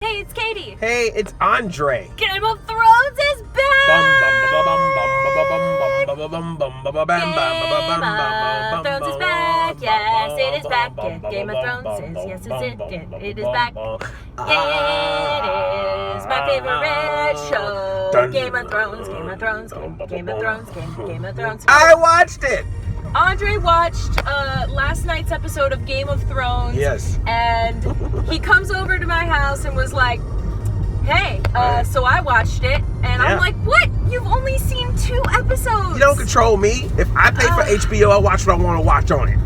Hey, it's Katie. Hey, it's Andre. Game of Thrones is back! Game of Thrones is back. Yes, it is back. Game of Thrones is, yes, it is back. It is my favorite show. Game of Thrones, Game of Thrones, Game of Thrones, Game of Thrones. I watched it. Andre watched last night's episode of Game of Thrones. Yes. And he comes over to my house and was like, hey, so I watched it. And I'm like, what? You've only seen 2 episodes. You don't control me. If I pay for HBO, I watch what I want to watch on it.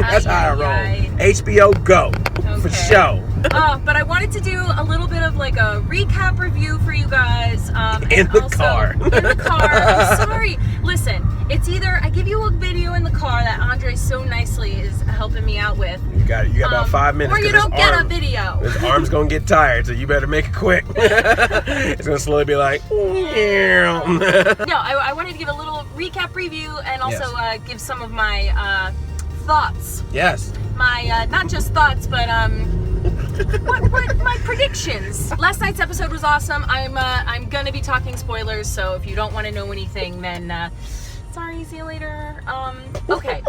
That's how I roll. HBO, go. For show. But I wanted to do a little bit of like a recap review for you guys. In the car. In the car. I'm sorry. Listen, it's either I give you a video in the car that Andre so nicely is helping me out with. You got about 5 minutes. Or you don't get a video. His arm's going to get tired, so you better make it quick. It's going to slowly be like, No, I wanted to give a little recap preview and also give some of my thoughts. Yes. My, not just thoughts, but what my predictions. Last night's episode was awesome. I'm gonna be talking spoilers, so if you don't want to know anything, then sorry, see you later. Okay.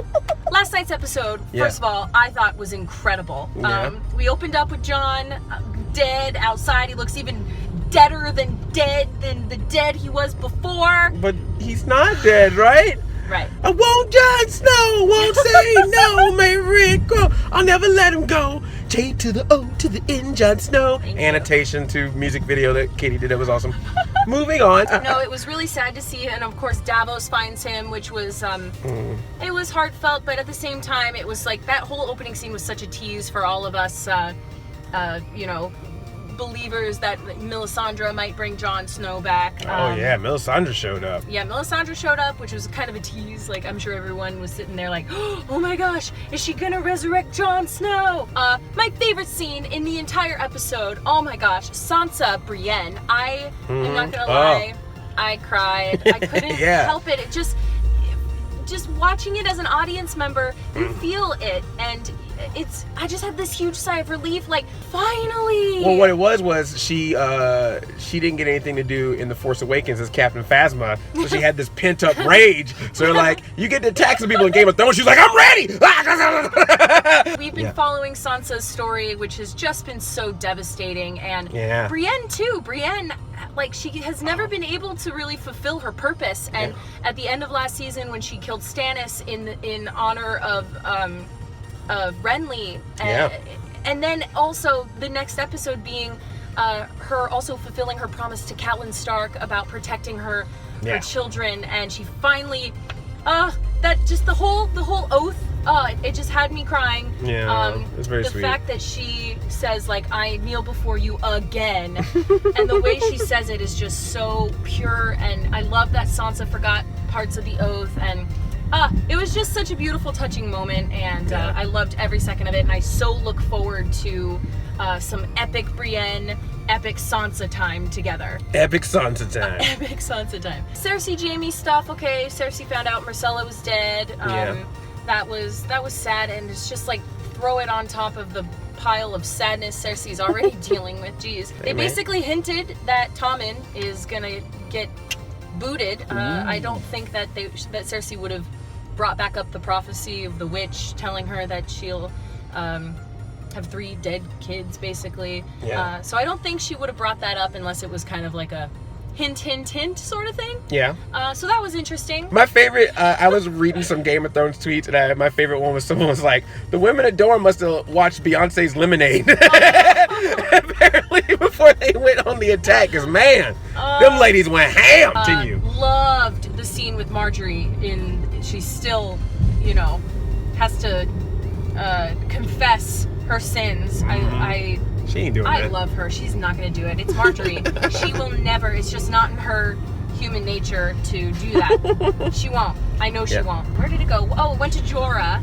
Last night's episode, first of all, I thought was incredible. We opened up with Jon dead outside. He looks even deader than the dead he was before. But he's not dead, right? Right. I won't Jon Snow, won't say no, may Rick go. I'll never let him go. J to the O to the N, Jon Snow. Annotation to music video that Katie did. It was awesome. Moving on. No, it was really sad to see, and of course Davos finds him, which was it was heartfelt, but at the same time, it was like that whole opening scene was such a tease for all of us, believers that Melisandre might bring Jon Snow back. Melisandre showed up. Yeah, Melisandre showed up, which was kind of a tease. Like, I'm sure everyone was sitting there like, oh my gosh, is she gonna resurrect Jon Snow? My favorite scene in the entire episode, oh my gosh, Sansa Brienne. I'm not gonna lie, I cried. I couldn't help it. It just watching it as an audience member, you feel it, and I just had this huge sigh of relief, like, finally. Well, what it was she didn't get anything to do in The Force Awakens as Captain Phasma, so she had this pent-up rage. So they're like, you get to attack some people in Game of Thrones. She's like, I'm ready! We've been following Sansa's story, which has just been so devastating, and Brienne, too. Brienne, like, she has never been able to really fulfill her purpose, and at the end of last season, when she killed Stannis in honor of Renly, and then also the next episode being her also fulfilling her promise to Catelyn Stark about protecting her children, and she finally that just the whole oath, it just had me crying. It's very sweet. The fact that she says, like, I kneel before you again, and the way she says it is just so pure, and I love that Sansa forgot parts of the oath, and it was just such a beautiful, touching moment, and I loved every second of it, and I so look forward to some epic Brienne, epic Sansa time together. Epic Sansa time. Epic Sansa time. Cersei, Jaime stuff, okay, Cersei found out Myrcella was dead. That was sad, and it's just like, throw it on top of the pile of sadness Cersei's already dealing with. Jeez. They basically hinted that Tommen is gonna get booted. I don't think that that Cersei would have brought back up the prophecy of the witch telling her that she'll have 3 dead kids, basically. So I don't think she would have brought that up unless it was kind of like a hint sort of thing. So that was interesting. My favorite, I was reading some Game of Thrones tweets, and my favorite one was someone was like, the women at Dorne must have watched Beyonce's Lemonade. Apparently before they went on the attack, because man, them ladies went ham to you. Loved the scene with Marjorie she still, has to confess her sins. She ain't doing that. I love her. She's not going to do it. It's Marjorie. She will never. It's just not in her human nature to do that. She won't. I know she won't. Where did it go? Oh, it went to Jorah.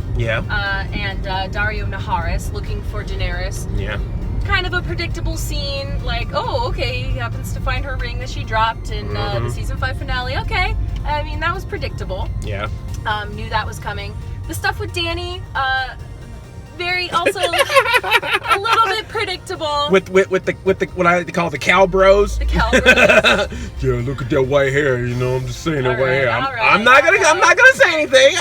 And Dario Naharis looking for Daenerys. Kind of a predictable scene. Like, oh, okay, he happens to find her ring that she dropped in the season 5 finale. Okay. I mean, that was predictable. Knew that was coming. The stuff with Dany, very also a little bit predictable. With the what I like to call the cow bros. The cow bros. Yeah, look at that white hair. You know, I'm just saying that white hair. I'm not gonna say anything.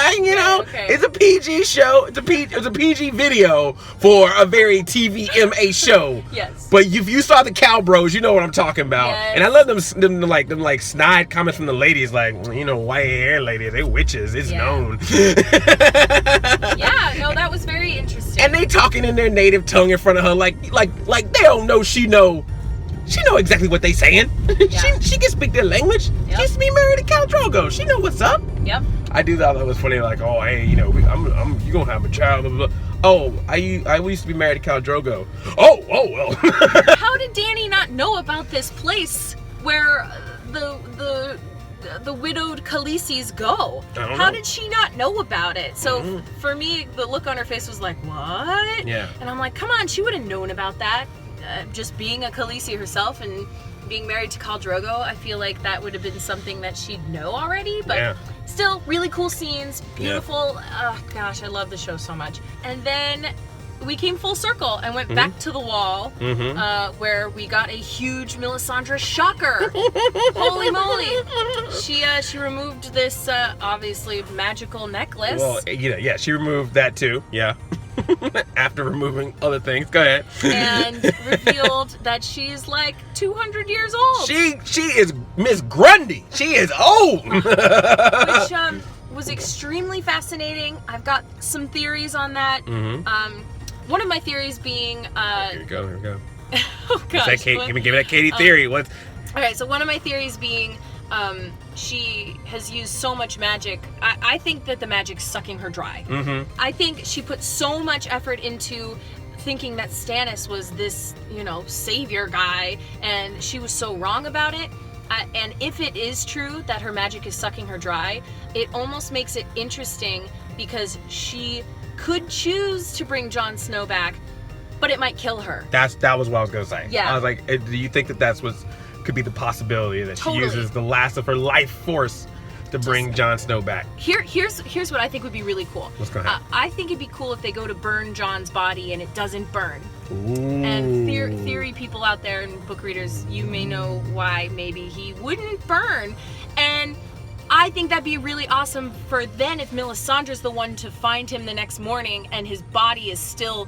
Okay. It's a PG show. It's a PG video for a very TVMA show. Yes. But if you saw the cow bros, you know what I'm talking about. Yes. And I love them snide comments from the ladies, like, you know, white hair ladies, they witches. It's known. Yeah, no, that was very interesting. And they talking in their native tongue in front of her, like they don't know she know exactly what they saying. Yeah. she can speak their language. Yep. She used to be married to Khal Drogo. She know what's up. Yep. I do thought that was funny. Like, oh, hey, you know, you gonna have a child. Blah, blah, blah. Oh, I used to be married to Khal Drogo. Oh, well. How did Danny not know about this place where the widowed Khaleesi's go? How did she not know about it? So for me, the look on her face was like, what? Yeah. And I'm like, come on, she would have known about that. Just being a Khaleesi herself and being married to Khal Drogo, I feel like that would have been something that she'd know already. But still, really cool scenes, beautiful. Oh gosh, I love the show so much. And then we came full circle and went back to the wall, where we got a huge Melisandre shocker. Holy moly! She removed this obviously magical necklace. Well, yeah, she removed that too. Yeah. After removing other things. Go ahead. And revealed that she's like 200 years old. She is Miss Grundy. She is old. Which was extremely fascinating. I've got some theories on that. One of my theories being Here we go. oh gosh. Give me that Katie theory. What's Alright, so one of my theories being she has used so much magic. I think that the magic's sucking her dry. I think she put so much effort into thinking that Stannis was this, you know, savior guy, and she was so wrong about it. And if it is true that her magic is sucking her dry, it almost makes it interesting because she could choose to bring Jon Snow back, but it might kill her. that was what I was gonna say. Yeah. I was like, do you think that could be the possibility that she uses the last of her life force to bring Jon Snow back? Here's what I think would be really cool. What's gonna happen? I think it'd be cool if they go to burn Jon's body and it doesn't burn. Ooh. And theory people out there and book readers, you may know why maybe he wouldn't burn. And I think that'd be really awesome for then if Melisandre's the one to find him the next morning and his body is still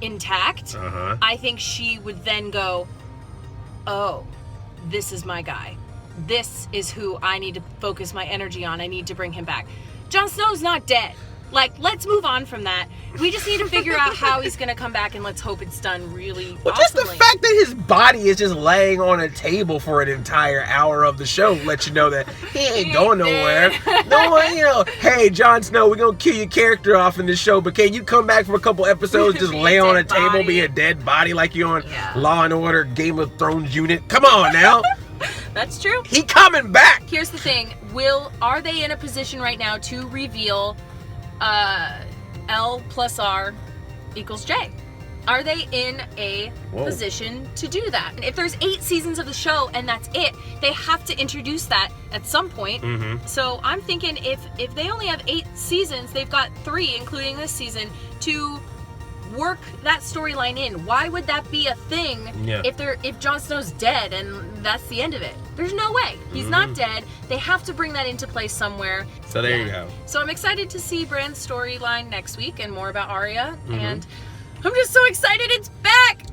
intact. I think she would then go, oh, this is my guy. This is who I need to focus my energy on. I need to bring him back. Jon Snow's not dead. Like, let's move on from that. We just need to figure out how he's going to come back, and let's hope it's done really Well, awesomely. just the fact that his body is just laying on a table for an entire hour of the show lets you know that he ain't going nowhere. No one, you know, hey, Jon Snow, we're going to kill your character off in this show, but can you come back for a couple episodes, just lay on a table, be a dead body like you on Law and Order, Game of Thrones unit? Come on now. That's true. He coming back. Here's the thing. Are they in a position right now to reveal L plus R equals J? Are they in a position to do that? If there's 8 seasons of the show and that's it, they have to introduce that at some point. So I'm thinking if they only have 8 seasons, they've got 3, including this season, to work that storyline in. Why would that be a thing if Jon Snow's dead and that's the end of it? There's no way. He's not dead. They have to bring that into play somewhere. So there you go. So I'm excited to see Bran's storyline next week and more about Arya. And I'm just so excited it's back!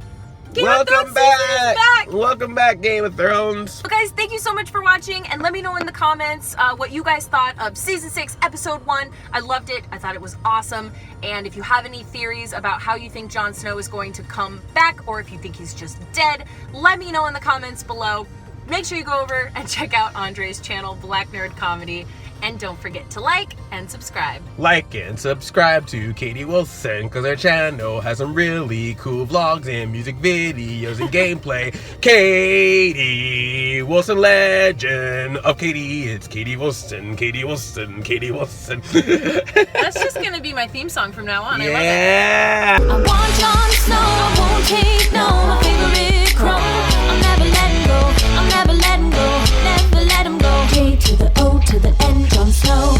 Welcome back! Welcome back, Game of Thrones. So guys, thank you so much for watching, and let me know in the comments what you guys thought of Season 6, Episode 1. I loved it. I thought it was awesome. And if you have any theories about how you think Jon Snow is going to come back, or if you think he's just dead, let me know in the comments below. Make sure you go over and check out Andre's channel, Blacknerd Comedy. And don't forget to like and subscribe. Like and subscribe to Katie Wilson, because her channel has some really cool vlogs and music videos and gameplay. Katie Wilson, legend of Katie. It's Katie Wilson, Katie Wilson, Katie Wilson. That's just going to be my theme song from now on. Yeah. I love it. I want Jon Snow, I won't take no, my favorite crumb. I'm never letting go, I'm never letting go, never let him go. K to the O to the N, Jon Snow.